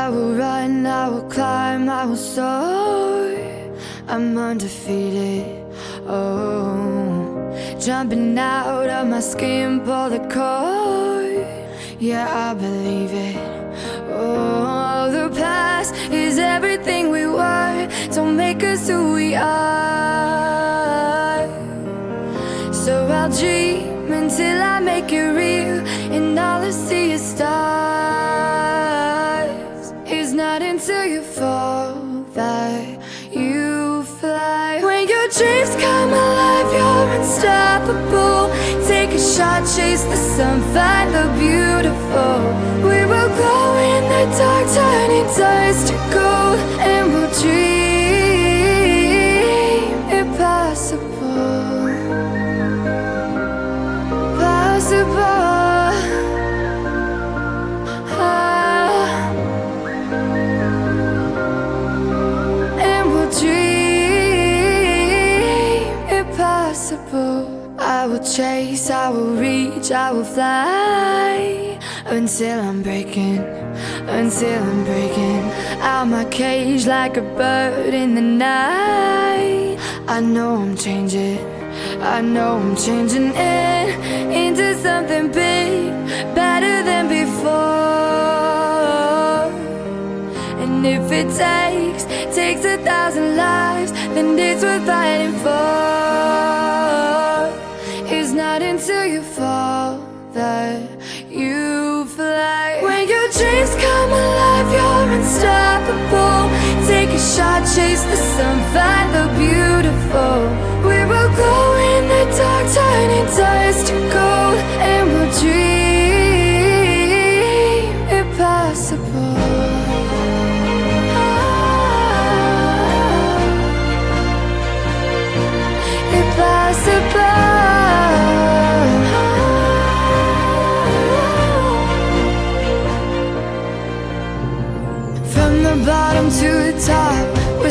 I will run, I will climb, I will soar. I'm undefeated, oh. Jumping out of my skin, pull the cord. Yeah, I believe it. Oh, the past is everything we were. Don't make us who we are. So I'll dream until I make it real, and all I see is stars. It's not until you fall that you fly. When your dreams come alive, you're unstoppable. Take a shot, chase the sun, find the beautiful. We will glow in the dark, turning dust to gold, and we'll dream impossible. Possible. And we'll dream impossible. I will chase, I will reach, I will fly until I'm breaking, until I'm breaking out my cage like a bird in the night. I know I'm changing, I know I'm changing it into something big, better than before. And if it takes 1,000 lives, then it's worth fighting for. It's not until you fall that you fly. When your dreams come alive, you're unstoppable. Take a shot, chase the sun, find the beautiful. We will glow in the dark, turning dust to gold, and we'll dream impossible. Impossible. From the bottom to the top, we're